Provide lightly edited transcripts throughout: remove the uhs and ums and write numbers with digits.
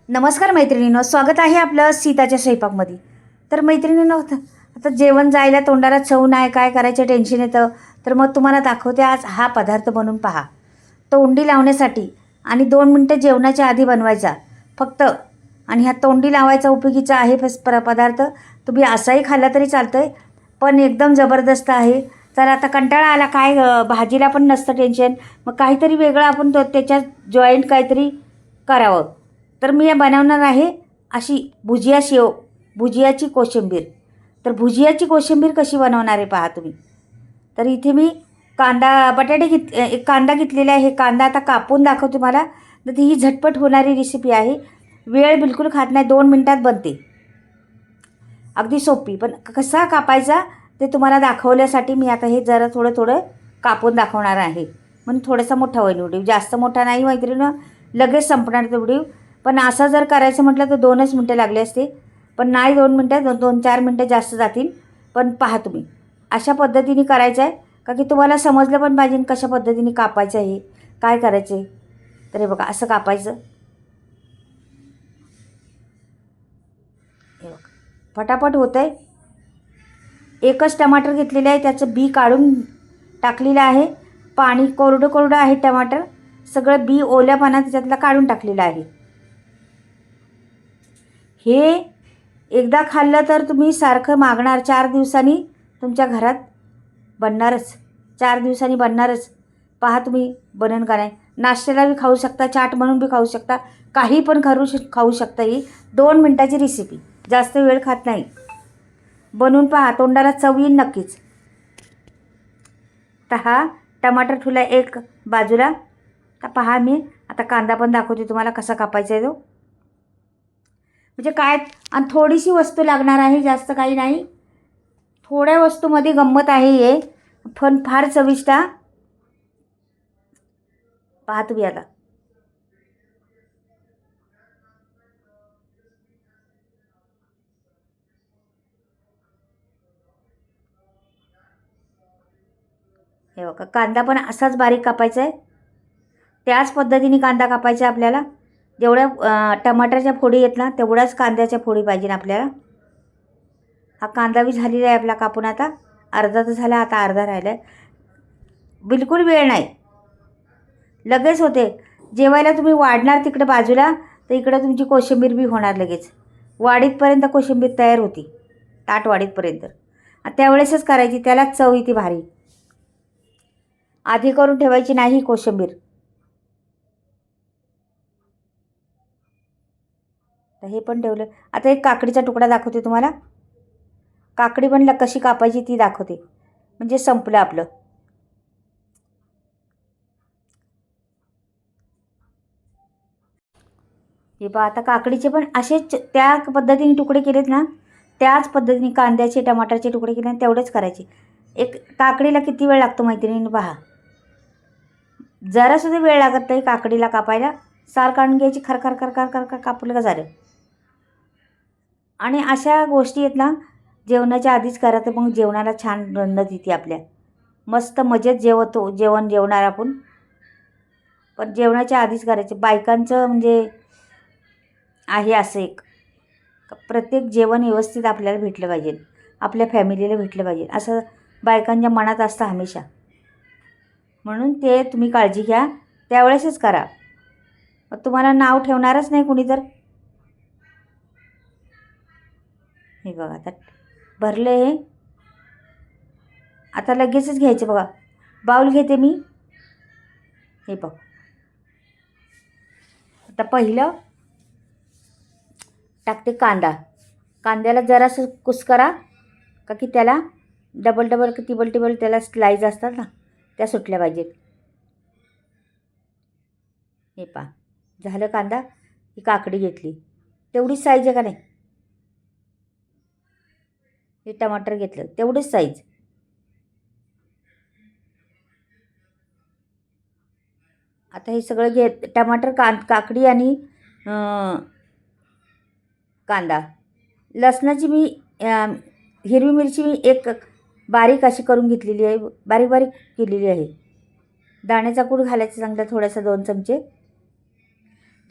नमस्कार मैत्रिणींनो, स्वागत आहे आपलं सीताच्या स्वयंपाकमध्ये. तर मैत्रिणींनो, आता जेवण जायला तोंडाला चव नाही, काय करायचं टेन्शन येतं. तर मग तुम्हाला दाखवते आज हा पदार्थ बनवून पहा. तोंडी लावण्यासाठी आणि 2 मिनटं जेवणाच्या आधी बनवायचा फक्त. आणि हा तोंडी लावायचा उपयोगीचा आहे पदार्थ. तुम्ही असाही खाल्ला तरी चालतं आहे, पण एकदम जबरदस्त आहे. तर आता कंटाळा आला काय, भाजीला पण नसतं टेन्शन, मग काहीतरी वेगळं आपण त्याच्यात जॉईंट काहीतरी करावं. तर मी बनवणार आहे अशी भुजियाची कोशिंबीर. तर भुजियाची कोशिंबीर कशी बनवणार आहे पहा तुम्ही. तर इथे मी एक कांदा घेतलेला आहे. हे कांदा आता कापून दाखवतो तुम्हाला. तर ही झटपट होणारी रेसिपी आहे, वेळ बिलकुल खात नाही, 2 मिनटात बनते, अगदी सोपी. पण कसा कापायचा ते तुम्हाला दाखवण्यासाठी मी आता हे जरा थोडं थोडं कापून दाखवणार आहे. म्हणून थोडासा मोठा होईल व्हिडिओ, जास्त मोठा नाही मैत्रिणीनं, लगेच संपणार तो व्हिडिओ. पण असं जर करायचं म्हटलं तर 2च मिनटं लागले असते, पण नाही 2 मिनटं, 2-4 मिनटं जास्त जातील. पण पहा तुम्ही अशा पद्धतीने करायचं आहे का की तुम्हाला समजलं पण पाहिजे कशा पद्धतीने कापायचं आहे, काय करायचं आहे. तर हे बघा असं कापायचं. हे बघा फटाफट होतं आहे. एकच टमाटर घेतलेलं आहे, त्याचं बी काढून टाकलेलं आहे. पाणी कोरडं आहे टमाटर, सगळं बी ओल्या पाण्यात त्याच्यातला काढून टाकलेलं आहे. हे एकदा खाल्लं तर तुम्ही सारखं मागणार. 4 दिवसांनी तुमच्या घरात बनणारच, 4 दिवसांनी बनणारच. पहा तुम्ही बनन का नाही. नाश्त्याला बी खाऊ शकता, चाट म्हणून बी खाऊ शकता, काही पण खाऊ शकता. ही 2 मिनटाची रेसिपी, जास्त वेळ खात नाही. बनवून पहा, तोंडाला चव येईल नक्कीच. तर हा टमाटर ठेवला एक बाजूला. तर पहा मी आता कांदा पण दाखवते तुम्हाला कसा कापायचा आहे तो. म्हणजे काय, आणि थोडीशी वस्तू लागणार आहे, जास्त काही नाही. थोड्या वस्तूमध्ये गंमत आहे हे, पण फार चविष्ट. पहा तुम्ही आता. हे बघा कांदा पण असाच बारीक कापायचा आहे. त्याच पद्धतीने कांदा कापायचा आहे आपल्याला. जेवढ्या टमाटरच्या फोडी आहेत ना तेवढ्याच कांद्याच्या फोडी पाहिजे आपल्याला. हा कांदा बी झालेला आहे आपला कापून. आता अर्धा तर झाला, आता अर्धा राहिला आहे. बिलकुल वेळ नाही, लगेच होते. जेवायला तुम्ही वाढणार तिकडे बाजूला, तर इकडं तुमची कोशिंबीर बी होणार लगेच. वाढीतपर्यंत कोशिंबीर तयार होती, ताट वाढीतपर्यंत. त्यावेळेसच करायची, त्यालाच चव येते भारी. आधी करून ठेवायची नाही कोशिंबीर. तर हे पण ठेवलं. आता एक काकडीचा तुकडा दाखवते तुम्हाला. काकडी पण कशी कापायची ती दाखवते, म्हणजे संपलं आपलं. हे पहा आता काकडीचे पण असेच त्या पद्धतीने तुकडे केलेत ना, त्याच पद्धतीने कांद्याचे टमाटरचे तुकडे केले तेवढेच करायचे. एक काकडीला किती वेळ लागतो मैत्रिणींनी पहा, जरासुद्धा वेळ लागत नाही काकडीला कापायला. सार काढून घ्यायची, खरखर खरखर खरखर कापलं का झालं. आणि अशा गोष्टी आहेत ना जेवणाच्या आधीच करा, तर मग जेवणाला छान रंगत येते आपल्या. मस्त मजेत जेवणार आपण. पण जेवणाच्या आधीच करायचे. बायकांचं म्हणजे आहे असं एक, प्रत्येक जेवण व्यवस्थित आपल्याला भेटलं पाहिजे, आपल्या फॅमिलीला भेटलं पाहिजे, असं बायकांच्या मनात असतं हमेशा. म्हणून ते तुम्ही काळजी घ्या, त्यावेळेसच करा. मग तुम्हाला नाव ठेवणारच नाही कुणी. तर हे बघा आता भरले हे. आता लगेचच घ्यायचे बघा. बाऊल घेते मी. हे बघ आता पहिलं टाकते कांदा. कांद्याला जरासं कुस्करा का की त्याला डबल टिबल त्याला स्लाईज असतात ना, त्या सुटल्या पाहिजेत. हे पहा झालं कांदा. ही काकडी घेतली, तेवढीच साईज आहे का नाही. हे टमाटर घेतलं, तेवढीच साईज. आता हे सगळं टमाटर, काकडी आणि कांदा. लसणाची मी हिरवी मिरची मी एक बारीक अशी करून घेतलेली आहे, बारीक बारीक केलेली आहे. दाण्याचा कूट घालायचा चांगला थोडासा, 2 चमचे.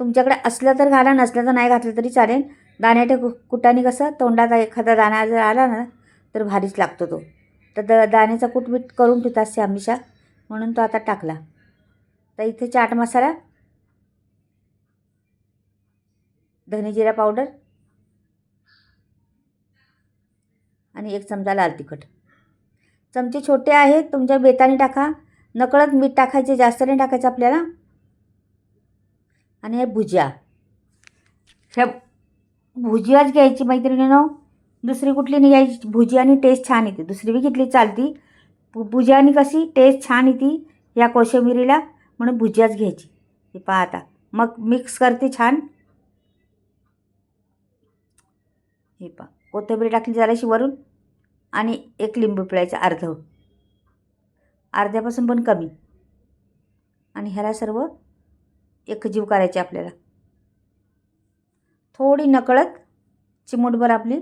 तुमच्याकडे असलं तर घाला, नसलं तर नाही घातलं तरी चालेल. दाण्याच्या कुटाने कसं तोंडात एखादा दाणा जर आला ना तर भारीच लागतो तो. तर दाण्याचा कूट मीठ करून ठेवत असते हमेशा, म्हणून तो आता टाकला. तर इथे चाट मसाला, धने जिरा पावडर आणि 1 चमचा लाल तिखट. चमचे छोटे आहेत, तुमच्या बेताने टाका. नकळत मीठ टाकायचे, जास्त नाही टाकायचं आपल्याला. आणि हे भुजिया, ह्या भुजियाच घ्यायची मैत्रिणींनो, दुसरी कुठली नाही घ्यायची. भुजियानी टेस्ट छान येते, दुसरी बी घेतली चालती. भुजियानी कशी टेस्ट छान येते या कोशिंबिरीला, म्हणून भुजियाच घ्यायची. हे पहा आता मग मिक्स करते छान. हे पहा कोथिंबीर टाकली जराशी वरून, आणि 1 लिंबू पिळायचं, अर्ध्यापासून पण कमी. आणि ह्याला सर्व एकजीव करायचे आपल्याला. थोडी नकळत चिमूटभर आपली,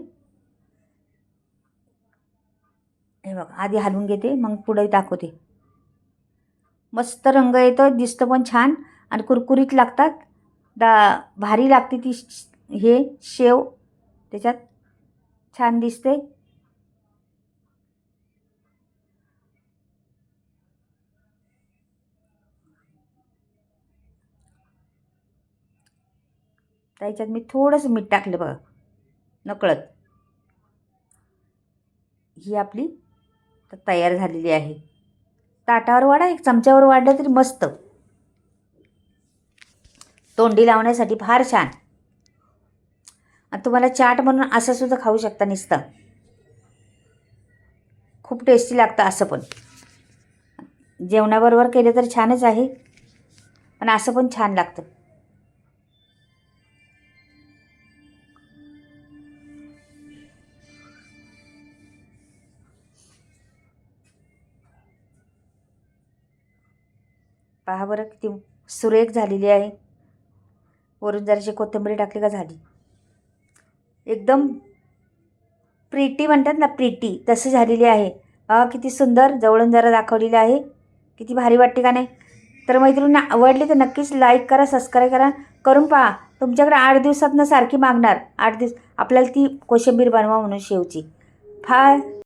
हे बघा आधी हलवून घेते, मग पुढे दाखवते. मस्त रंग येतो, दिसतं पण छान आणि कुरकुरीत लागतात. भारी लागते ती हे शेव, त्याच्यात छान दिसते. त्याच्यात मी थोडंसं मीठ टाकलं बघा, नकळत. ही आपली तर तयार झालेली आहे. ताटावर वाढा, 1 चमच्यावर वाढलं तरी मस्त, तोंडी लावण्यासाठी फार छान. आणि तुम्हाला चाट म्हणून असं सुद्धा खाऊ शकता नुसतं, खूप टेस्टी लागतं. असं पण जेवणाबरोबर केलं तर छानच आहे, पण असं पण छान लागतं. पहा बरं किती सुरेख झालेली आहे. वरून जराशी कोथिंबीर टाकली का झाली. एकदम प्रीटी म्हणतात ना, प्रीटी तसं झालेली आहे. किती सुंदर जवळून जरा दाखवलेली आहे, किती भारी वाटते का नाही. तर मैत्रिणींना आवडली तर नक्कीच लाईक करा, सबस्क्राईब करून पहा. तुमच्याकडे 8 दिवसातनं सारखी मागणार, 8 दिवस आपल्याला ती कोशिंबीर बनवा म्हणून शेवची. फार